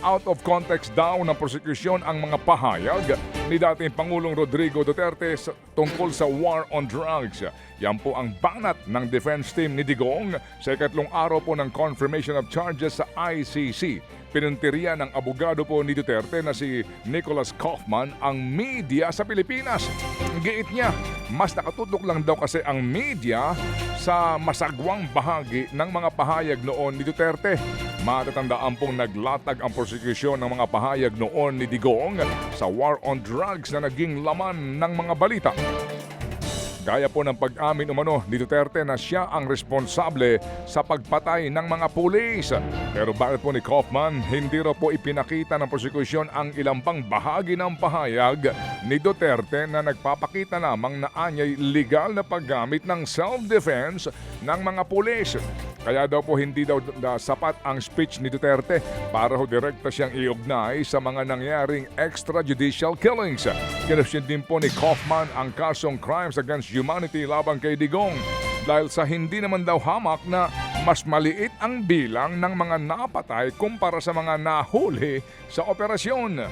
out of context daw ng prosekusyon ang mga pahayag ni dating Pangulong Rodrigo Duterte tungkol sa war on drugs. Yan po ang banat ng defense team ni Digong sa ikatlong araw po ng confirmation of charges sa ICC. Pinuntirya ng abogado po ni Duterte na si Nicholas Kaufman ang media sa Pilipinas. Giit niya, mas nakatutok lang daw kasi ang media sa masagwang bahagi ng mga pahayag noon ni Duterte. Matatandaan pong naglatag ang prosekusyon ng mga pahayag noon ni Digong sa war on drugs na naging laman ng mga balita. Gaya po ng pag-amin umano ni Duterte na siya ang responsable sa pagpatay ng mga pulis. Pero bakit po ni Kaufman hindi raw po ipinakita ng prosekusyon ang ilang pang bahagi ng pahayag ni Duterte na nagpapakita lamang na anyay legal na paggamit ng self-defense ng mga pulis. Kaya daw po hindi daw sapat ang speech ni Duterte para ho direkta siyang iugnay sa mga nangyaring extrajudicial killings. Kinusyon din po ni Kaufman ang kasong crimes against humanity laban kay Digong dahil sa hindi naman daw hamak na mas maliit ang bilang ng mga napatay kumpara sa mga nahuli sa operasyon.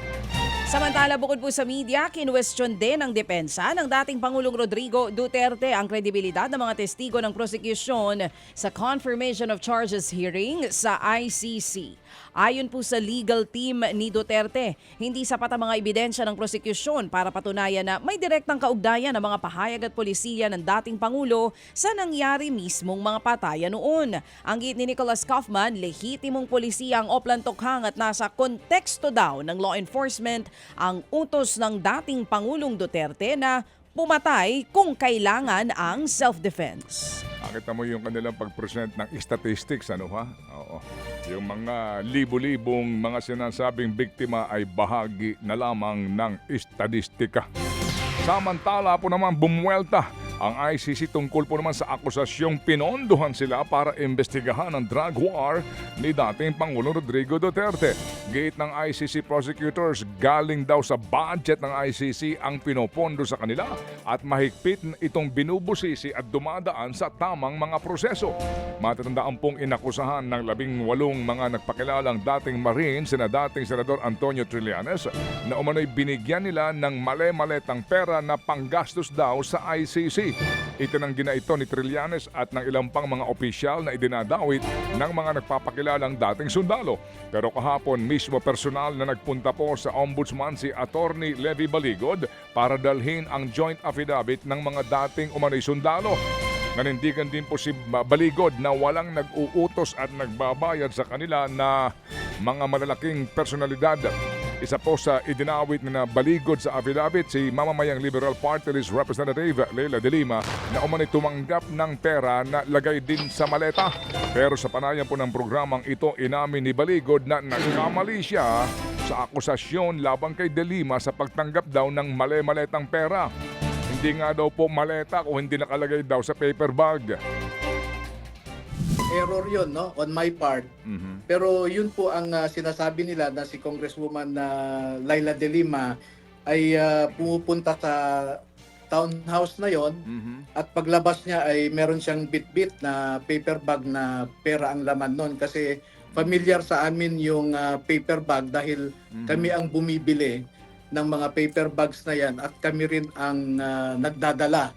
Samantala, bukod po sa media, kinwestiyon din ng depensa ng dating Pangulong Rodrigo Duterte ang kredibilidad ng mga testigo ng prosecution sa confirmation of charges hearing sa ICC. Ayon po sa legal team ni Duterte, hindi sapat ang mga ebidensya ng prosecution para patunayan na may direktang kaugnayan ng mga pahayag at polisiya ng dating Pangulo sa nangyari mismong mga patayan noon. Ang giit ni Nicholas Kaufman, lehitimong polisiya ang Oplan Tokhang at nasa konteksto daw ng law enforcement ang utos ng dating Pangulong Duterte na pumatay kung kailangan ang self-defense. Nakita mo yung kanilang pag-present ng statistics, ano ha? Oo. Yung mga libo-libong mga sinasabing biktima ay bahagi na lamang ng estadistika. Samantala po naman bumuwelta ang ICC tungkol po naman sa akusasyong pinondohan sila para imbestigahan ang drug war ni dating Pangulong Rodrigo Duterte. Gate ng ICC prosecutors, galing daw sa budget ng ICC ang pinopondo sa kanila at mahigpit itong binubusisi at dumadaan sa tamang mga proseso. Matatandaan pong inakusahan ng 18 mga nagpakilalang dating Marines na dating Senador Antonio Trillanes na umano'y binigyan nila ng male-maletang pera na panggastos daw sa ICC. Itinanggi na ito ni Trillanes at ng ilang pang mga opisyal na idinadawit ng mga nagpapakilalang dating sundalo. Pero kahapon mismo personal na nagpunta po sa Ombudsman si Attorney Levy Baligod para dalhin ang joint affidavit ng mga dating umano'y sundalo. Nanindigan din po si Baligod na walang nag-uutos at nagbabayad sa kanila na mga malalaking personalidad. Isa po sa idinawit na Baligod sa affidavit si mamamayang Liberal Party List Representative Leila de Lima na umano'y tumanggap ng pera na lagay din sa maleta. Pero sa panayan po ng programang ito, inamin ni Baligod na nagkamali siya sa akusasyon laban kay de Lima sa pagtanggap daw ng male-maletang pera. Hindi nga daw po maleta kung hindi nakalagay daw sa paper bag. Error yun, no? On my part. Pero yun po ang sinasabi nila na si Congresswoman Leila de Lima ay pumupunta sa townhouse na yon at paglabas niya ay meron siyang bit-bit na paper bag na pera ang laman nun kasi familiar sa amin yung paper bag dahil kami ang bumibili ng mga paper bags na yan at kami rin ang nagdadala.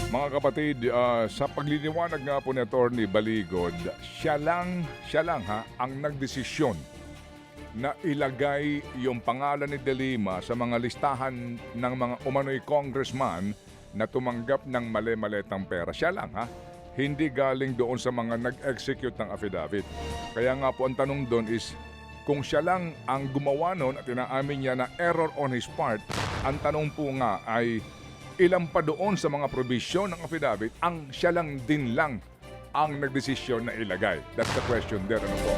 Mga kapatid, sa pagliliwanag nga po ni Atty. Baligod, siya lang ang nagdesisyon na ilagay yung pangalan ni De Lima sa mga listahan ng mga umano'y congressman na tumanggap ng male-maletang pera. Siya lang hindi galing doon sa mga nag-execute ng affidavit. Kaya nga po ang tanong doon is, kung siya lang ang gumawa noon at inaamin niya na error on his part, ang tanong po nga ay, ilan pa doon sa mga probisyon ng affidavit ang siya lang din lang ang nagdesisyon na ilagay? That's the question there. Ano po?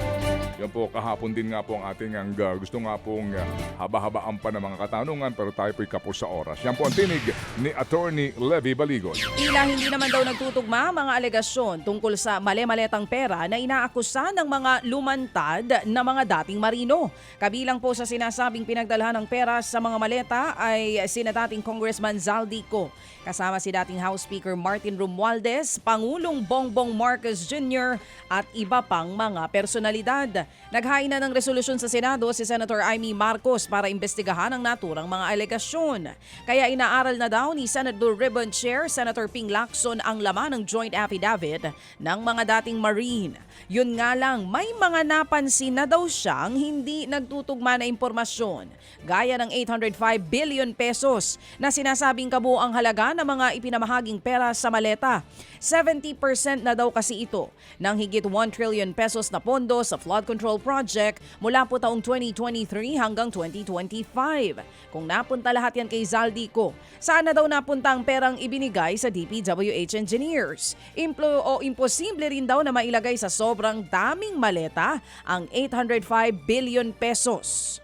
Yan po, kahapon din nga po ang ating gusto nga pong haba-habaan pa ng mga katanungan pero tayo po'y kapos sa oras. Yan po ang tinig ni Attorney Levy Baligod. Tila hindi naman daw nagtutugma mga alegasyon tungkol sa male-maletang pera na inaakusa ng mga lumantad na mga dating marino. Kabilang po sa sinasabing pinagdalhan ng pera sa mga maleta ay sina dating Congressman Zaldico, kasama si dating House Speaker Martin Romualdez, Pangulong Bongbong Marcos Jr. at iba pang mga personalidad. naghain na ng resolusyon sa Senado si Senator Amy Marcos para imbestigahan ang naturang mga alegasyon. Kaya inaaral na daw ni Senate Blue Ribbon Chair Senator Ping Lacson ang laman ng joint affidavit ng mga dating Marine. Yun nga lang, may mga napansin na daw siyang hindi nagtutugma na impormasyon, gaya ng 805 billion pesos na sinasabing kabuuang halaga ng mga ipinamahaging pera sa maleta. 70% na daw kasi ito ng higit 1 trillion pesos na pondo sa flood control project mula po taong 2023 hanggang 2025. Kung napunta lahat yan kay Zaldico, saan na daw napunta ang perang ibinigay sa DPWH engineers? Imposible rin daw na mailagay sa sobrang daming maleta ang 805 billion pesos.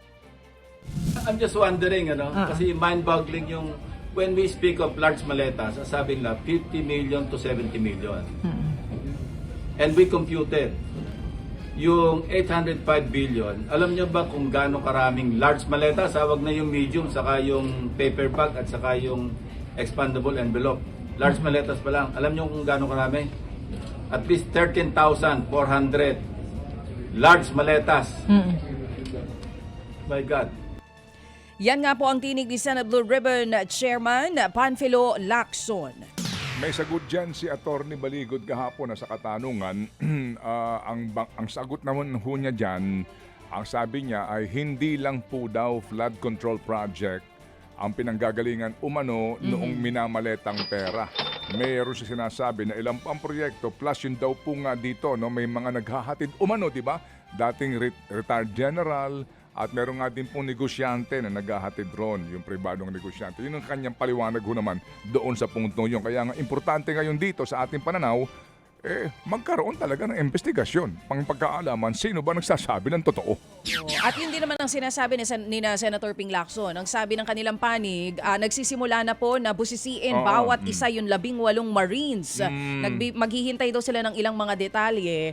I'm just wondering, kasi mind-boggling yung when we speak of large maletas, sabi nila 50 million to 70 million. And we computed yung 805 billion. Alam nyo ba kung gaano karaming large maletas? Wag na yung medium, saka yung paper bag at saka yung expandable envelope. Large maletas pa lang. Alam nyo kung gaano karami? At least 13,400 large maletas. My God. Yan nga po ang tinig ni Senate Blue Ribbon Chairman Panfilo Lacson. May sagot dyan si Attorney Baligod kahapon na sa katanungan. Ang sagot naman ho niya dyan, ang sabi niya ay hindi lang po daw flood control project ang pinanggagalingan umano noong minamaletang pera. Mayroon siya sinasabi na ilang pang proyekto plus yun daw po nga dito, no, may mga naghahatid umano, di ba? Dating retired general, at meron nga din pong negosyante na naghahatid ron, yung pribadong negosyante. Yun ang kanyang paliwanag ho naman doon sa punto yun. Kaya nga importante ngayon dito sa ating pananaw, magkaroon talaga ng investigasyon. Pagkaalaman, sino ba nagsasabi ng totoo? At yun din naman ang sinasabi ni Senator Ping Lacson. Ang sabi ng kanilang panig, nagsisimula na po na busisiin bawat isa yung 18 Marines. Maghihintay daw sila ng ilang mga detalye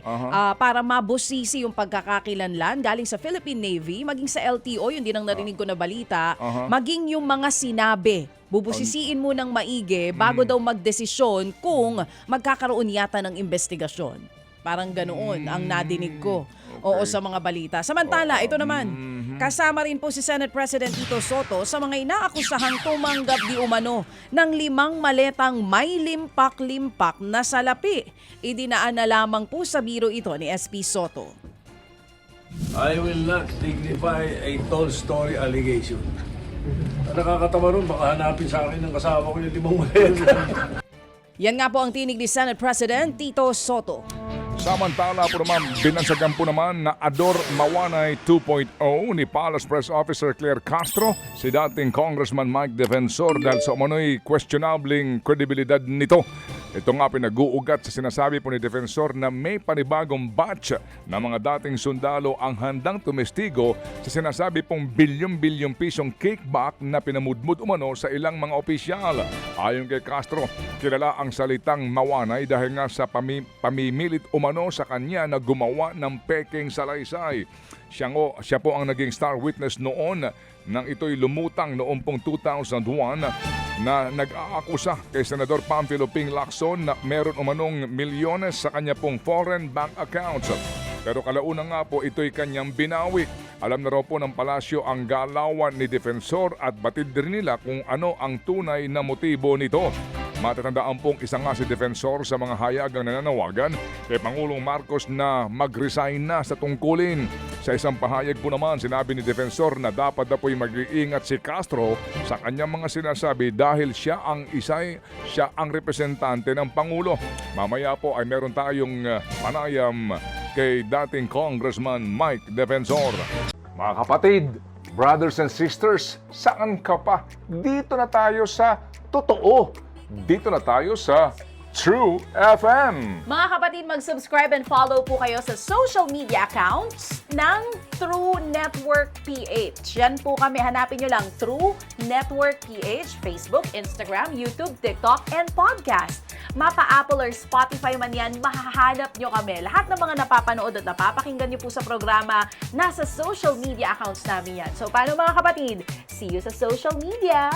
para mabusisi yung pagkakakilanlan galing sa Philippine Navy, maging sa LTO, yun din ang narinig ko na balita, maging yung mga sinabi. Bubusisiin mo ng maigi bago daw magdesisyon kung magkakaroon yata ng investigasyon. Parang ganoon ang nadinig ko. Oo, sa mga balita. Samantala, ito naman, kasama rin po si Senate President Tito Soto sa mga inaakusahang tumanggap di umano ng 5 maletang may limpak-limpak na salapi. Idinaan na lamang po sa biro ito ni SP Soto. I will not dignify a tall story allegation. Nakakatawa ron, baka hanapin sa akin ng kasama ko yung 5 maleta. Yan nga po ang tinig ni Senate President Tito Soto. Samantala po naman, binansagan po naman na Ador Mawanay 2.0 ni Palace Press Officer Claire Castro si dating Congressman Mike Defensor dahil sa umano'y questionabling kredibilidad nito. Ito nga pinag-uugat sa sinasabi po ni Defensor na may panibagong batch na mga dating sundalo ang handang tumestigo sa sinasabi pong bilyong-bilyong pisong kickback na pinamudmud umano sa ilang mga opisyal. Ayon kay Castro, kilala ang salitang mawanay dahil nga sa pamimilit umano sa kanya na gumawa ng peking salaysay. Siya po ang naging star witness noon nang ito'y lumutang noong pong 2001 na nag-aakusa kay Senador Panfilo Ping Lacson na meron umanong milyones sa kanya pong foreign bank accounts. Pero kalaunan nga po ito'y kanyang binawi. Alam na raw po ng palasyo ang galawan ni Defensor at batid rin nila kung ano ang tunay na motibo nito. Matatandaan pong isa nga si Defensor sa mga hayagang nananawagan kay Pangulong Marcos na mag-resign na sa tungkulin. Sa isang pahayag po naman, sinabi ni Defensor na dapat na po'y mag-iingat si Castro sa kanyang mga sinasabi dahil siya ang representante ng Pangulo. Mamaya po ay meron tayong panayam kay dating Congressman Mike Defensor. Mga kapatid, brothers and sisters, saan ka pa? Dito na tayo sa totoo. Dito na tayo sa True FM. Mga kapatid, mag-subscribe and follow po kayo sa social media accounts ng True Network PH. Yan po kami. Hanapin nyo lang True Network PH, Facebook, Instagram, YouTube, TikTok, and podcast. Mapa Apple or Spotify man yan, mahahanap nyo kami. Lahat ng mga napapanood at napapakinggan nyo po sa programa, nasa social media accounts namin yan. So, paano mga kapatid? See you sa social media!